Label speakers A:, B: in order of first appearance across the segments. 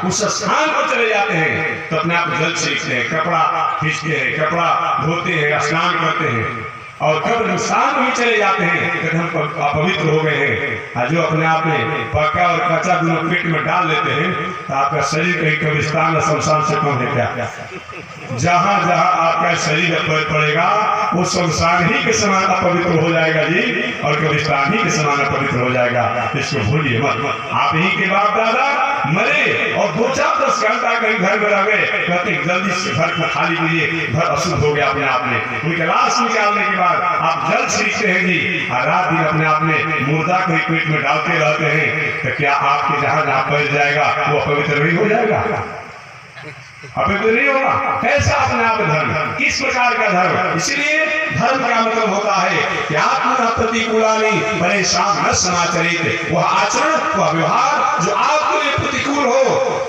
A: उस स्थान पर चले जाते हैं तो अपने आप जल छींकते हैं, कपड़ा खींचते हैं, कपड़ा धोते हैं, स्नान करते हैं। और कब्रिस्तान में चले जाते हैं तो हम अपवित्र हो गए हैं। और जो अपने आप में पक्का और कच्चा दोनों पेट में डाल लेते हैं तो आपका शरीर कहीं कब्रिस्तान और शमशान से कम है क्या? जहां जहां आपका शरीर पड़ेगा वो शमशान ही के समान अपवित्र हो जाएगा जी, और कब्रिस्तान ही के समान अपवित्र हो जाएगा। इसको भूलिए मत। आप ही के बाप दादा मरे और 2-4-10 घंटा कहीं घर में रह गए, कहते जल्दी से घर को खाली कीजिए, घर अशुद्ध हो गया अपने आप में। उनके लाश निकालने के बाद आप जल छींकते हैं जी, और रात दिन अपने आप में मुर्दा को पेट में डालते रहते हैं, तो क्या आपके जहां जहां पहुंच जाएगा वो अपवित्र नहीं हो जाएगा? अपवित्र नहीं होगा। कैसा अपने आप धर्म, किस प्रकार का धर्म? इसलिए धर्म का मतलब होता है कि आत्मा प्रतिकूलानी परेशान न समाचरित, वह आचरण, वह व्यवहार जो आपके लिए प्रतिकूल हो,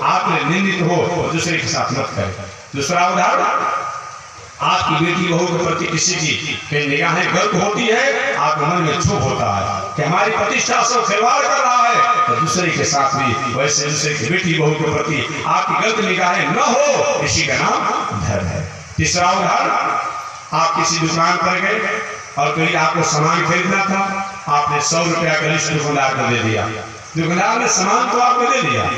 A: आपने निंदित हो, दूसरे के साथ मत करें। दूसरा उदाहरण, आपकी बेटी बहू के प्रति किसी की निगाहें गलत होती है, आपके मन में क्षोभ होता है कि हमारी प्रतिष्ठा से खिलवाड़ कर रहा है, तो दूसरे के साथ भी वैसे दूसरे की बेटी बहू के प्रति आपकी गलत निगाहें न हो, इसी का नाम धर्म है। तीसरा उदाहरण, आप किसी दुकान पर गए और कहीं आपको सामान खरीदना था, आपने 100 रुपया का लिस्ट दुकानदार को दे दिया। दुकानदार ने सामान तो आपको दे दिया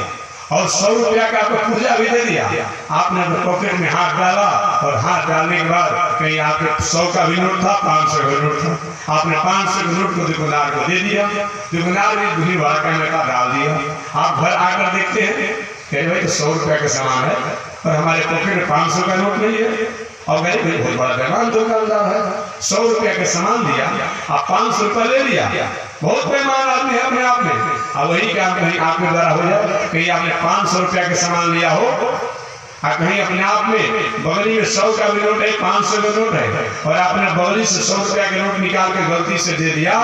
A: और 100 रुपया का आपको पुर्जा भी दे दिया। आपने अपने पॉकेट में हाथ डाला और हाथ डालने के बाद कहीं आपके 100 का भी नोट था, 500 का नोट था, आपने 500 के नोट को दुकानदार को दे दिया। दुकानदार ने दूरी भाड़ा का नोट डाल दिया। आप घर आकर देखते हैं कह भाई तो 100 रुपया का सामान है और हमारे पॉकेट में 500 का नोट नहीं है, और भाई बहुत बड़ा बेईमान दुकानदार है, 100 रुपया का सामान दिया, आप 500 रुपया ले लिया, बहुत बेईमान आदमी है अपने आप में। अब वही काम कहीं आपके द्वारा हो जाए, कहीं आपने 500 रुपया का सामान लिया हो और कहीं अपने आप में बगली में 100 का भी नोट है, 500 का नोट है, और आपने बगली से 100 रुपया का नोट निकाल के गलती से दे दिया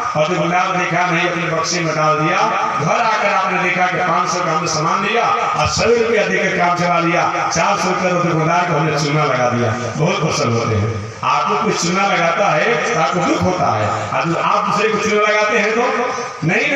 A: और दुकानदार देखा नहीं, अपने बक्से में डाल दिया। घर आकर आपने देखा कि 500 का हमने सामान लिया और 100 रुपया देकर काम चला लिया, 400 रुपया दुकानदार को हमने चूना लगा दिया। बहुत पसंद होते हैं, आपको कुछ चूना लगाता है तो आपको दुख होता है, आप दूसरे को चूना लगाते हैं तो नहीं।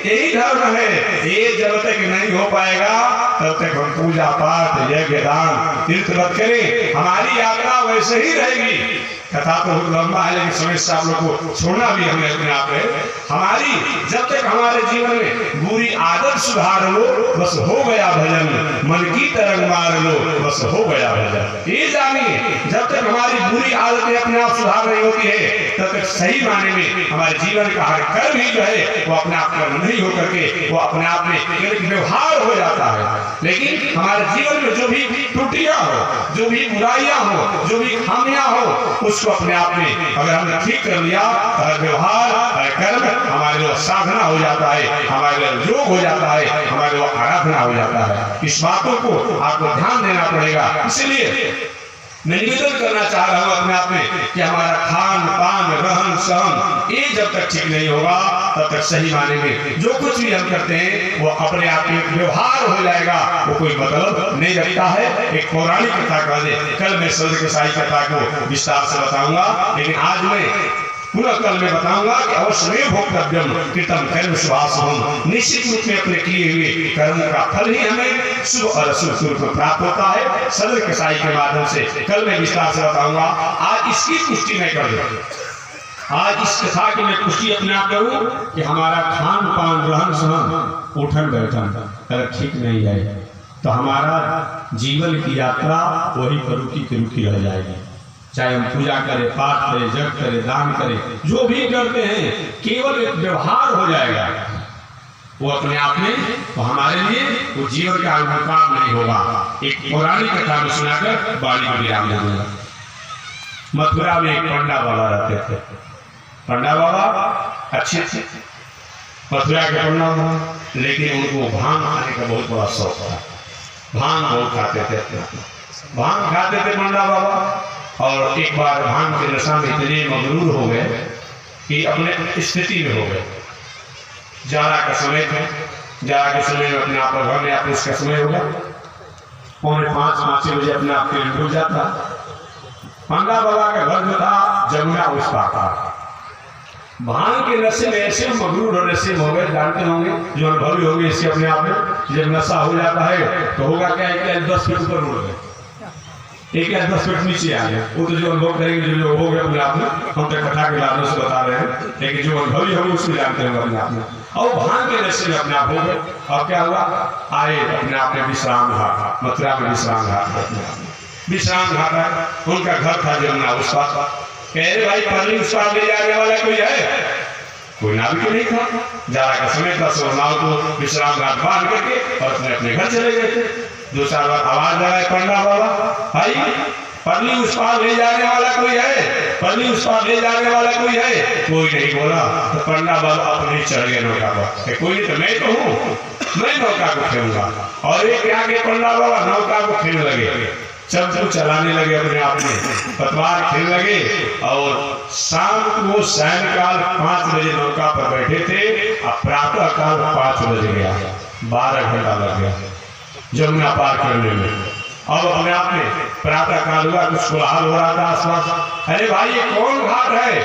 A: यही धर्म है। ये जब तक नहीं हो पाएगा तब तक हम पूजा पाठ, यज्ञ, दान, तीर्थ मत करें। हमारी यात्रा वैसे ही रहेगी। कथा तो बहुत लंबा है, लेकिन समय से आप लोग को छोड़ना भी हमें अपने आप है। हमारी जब तक हमारे जीवन में बुरी आदत सुधार लो, बस हो गया भजन, मन की तरंग मार लो, बस हो गया भजन। ये जानिए, जब तक हमारी बुरी आदतें अपने आप सुधार नहीं होती है तब तक सही माने में हमारे जीवन का हर कर्म ही जो है वो अपने आप कर्म नहीं होकर के वो अपने आप में एक व्यवहार हो जाता है। लेकिन हमारे जीवन में जो भी त्रुटियां हो, जो भी बुराइयां हो, जो भी खामियां हो, उसको अपने आप में अगर हमने ठीक कर लिया तो हर व्यवहार, हर कर्म हमारे लिए साधना हो जाता है, हमारे लिए योग हो जाता है, हमारे लिए आराधना हो जाता है। इस बातों को आपको ध्यान देना पड़ेगा। इसलिए मैं निवेदन करना चाह रहा हूं अपने आप में कि हमारा खान पान, रहन सहन ये जब तक ठीक नहीं होगा तब तक सही माने में जो कुछ भी हम करते हैं वो अपने आप में व्यवहार हो जाएगा, वो कोई मतलब नहीं रखता है। एक पौराणिक कथा कह दे, कल मैं सदर साई कथा को विस्तार से बताऊंगा, लेकिन आज मैं पुनः कल में बताऊंगा कि अवश्य भोक्तव्यम कृतम कर्म शुभाशुभम, निश्चित रूप में अपने किए हुए कर्मों का फल ही हमें शुभ और अशुभ स्वरूप में प्राप्त होता है। सदर कसाई के माध्यम से कल मैं विस्तार से बताऊंगा। आज इसकी पुष्टि मैं कर दूं, आज इस कथा की मैं पुष्टि अपने आप करूं कि हमारा खान पान, रहन सहन, उठन बैठन अगर ठीक नहीं है तो हमारा जीवन की यात्रा वही पर रुकी रह जाएगी। चाहे हम पूजा करें, पाठ करें, जप करें, दान करें, जो भी करते हैं केवल एक व्यवहार हो जाएगा, वो अपने आप में तो हमारे लिए वो जीवन का काम नहीं होगा। एक पौराणिक कथा में सुनाकर वाणी को विराम दे दूंगा। मथुरा में एक पंडा बाबा रहते थे। पंडा बाबा अच्छे थे, मथुरा के पंडा बाबा, लेकिन उनको भांग खाने का बहुत बड़ा शौक था। भांग बहुत खाते थे पंडा बाबा, और एक बार भांग के नशा में इतने मगरूर हो गए कि अपने स्थिति में हो गए। जाड़ा का समय था, जाड़ा के समय में अपने आप घर में आप इसका समय होगा 4:45-5 बजे अपने आप के भूल जाता। पंडा बाबा का घर जो था जमुना उस पार था। भांग के नशे में ऐसे मगरूर और नशे में हो गए, जानते होंगे जो अनुभवी होंगे इसके अपने आप में, जब नशा हो जाता है तो होगा क्या है कि 10 फीट ऊपर उड़ गए, एक या 10 फीट नीचे आ गया। वो तो जो अनुभव करेंगे जो हो गए अपने आप में, हम तो कथा के लाभों से बता रहे हैं, लेकिन जो अनुभवी होंगे उसको जानते होंगे अपने आप में। और भांग के नशे में अपने आप हो गए, और क्या हुआ, आए अपने आप में विश्राम घाट, मथुरा में विश्राम घाट, विश्राम घाट है उनका घर था जमुना उस पार। कह रहे भाई पानी उस पार ले जाने वाला कोई है? कोई नाविक नहीं था। जारा का समय था, सो नाव को विश्राम घाट बांध करके और अपने अपने घर चले गए थे। 2-4 बार आवाज लगाए पंडा बाबा, भाई पन्नी उस पार ले जाने वाला कोई है? पन्नी उस पार ले जाने वाला कोई है? कोई नहीं बोला। तो पंडा बाबा अपने चढ़ गए नौका पर, कोई नहीं तो मैं तो हूँ, मैं नौका को खेलूंगा। और एक यहाँ के पंडा बाबा नौका को खेलने लगे, चमचम चलाने लगे, अपने आप में पतवार खेलने लगे। और शाम को सायंकाल 5 बजे नौका पर बैठे थे, अब प्रातः काल 5 बज गया, 12 घंटा लग गया जमुना पार करने में। अब अपने आप में प्रातः काल हुआ, कुछ कोलाहल हो रहा था आसपास। अरे भाई ये कौन घाट है?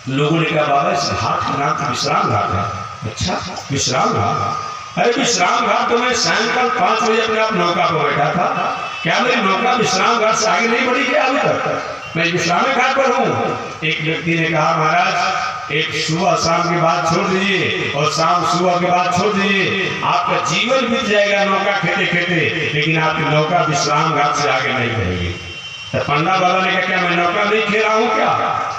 A: लोगों ने कहा बाबा इस घाट का नाम विश्राम घाट है। अच्छा विश्राम घाट? अरे विश्राम घाट तो मैं सायंकाल 5 बजे अपने आप नौका पर बैठा था, क्या मेरी नौका विश्राम घाट से आगे नहीं बढ़ी क्या अभी तक? मैं विश्राम घाट पर हूँ। एक व्यक्ति ने कहा महाराज एक सुबह शाम के बाद छोड़ दीजिए और शाम सुबह के बाद छोड़ दीजिए, आपका जीवन बीत जाएगा नौका खेते खेते, लेकिन आपकी नौका विश्राम घाट से आगे नहीं बढ़ेगी। तो पंडा बाबा ने कहा क्या मैं नौका नहीं खेल रहा हूँ?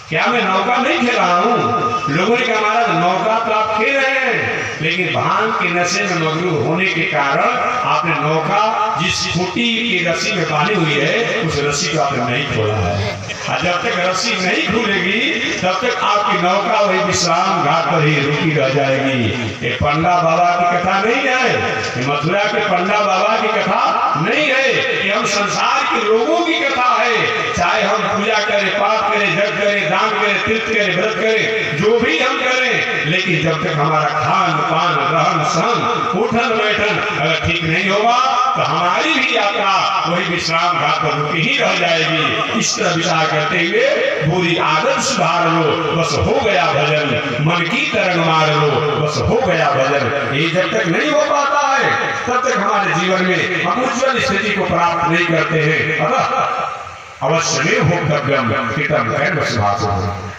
A: क्या मैं नौका नहीं खेल रहा हूँ? लोगों ने कहा महाराज नौका तो आप खेल रहे हैं, लेकिन भांग के नशे में मगरूर होने के कारण आपने नौका जिस खूंटी की रस्सी में बांधी हुई है उस रस्सी को आपने नहीं खोला है। और जब तक रस्सी नहीं खुलेगी तब तक आपकी नौका वही विश्राम घाट पर ही रुकी रह जाएगी। ये पंडा बाबा की कथा नहीं है, ये मथुरा के पंडा बाबा की कथा नहीं है, ये हम संसार के लोगों की कथा है। चाहे हम पूजा करें, पाप करें, जप करें, दान करें, तीर्थ करें, व्रत करें, जो भी हम करें, लेकिन जब तक हमारा खान पान रहन सहन उठन बैठन अगर ठीक नहीं होगा तो हमारी भी यात्रा वही विश्राम घाट पर रुकी ही रह जाएगी। इस तरह विचार करते हुए बुरी आदत सुधार लो, बस हो गया भजन, मन की तरंग मार लो, बस हो गया भजन। ये जब तक नहीं हो पाता है तब तक हमारे जीवन में हम उज्जवल स्थिति को प्राप्त नहीं करते हैं। अतः अवश्य भोक्तव्यम हितम कर्म,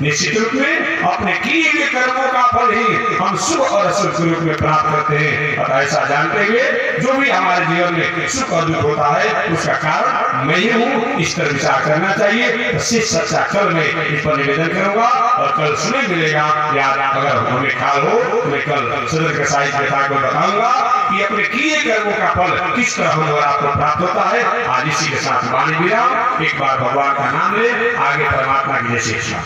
A: निश्चित रूप में अपने किए हुए कर्मों का फल ही हम शुभ और अशुभ के रूप में प्राप्त करते हैं। और ऐसा जानते हुए जो भी हमारे जीवन में सुख और दुख होता है उसका कारण मैं ही हूँ, इस तरह विचार करना चाहिए। तो शिष्य सच्चा कल मैं इस पर निवेदन करूंगा और कल सुने मिलेगा। याद अगर हमें ख्याल हो तो मैं कल सदर के साहित्य कथा को बताऊंगा कि अपने किए कर्मों का फल किस तरह हम और आपको प्राप्त होता है। आज इसी के साथ वाणी विराम। एक बार भगवान का नाम ले, आगे परमात्मा की जय शिक्षा।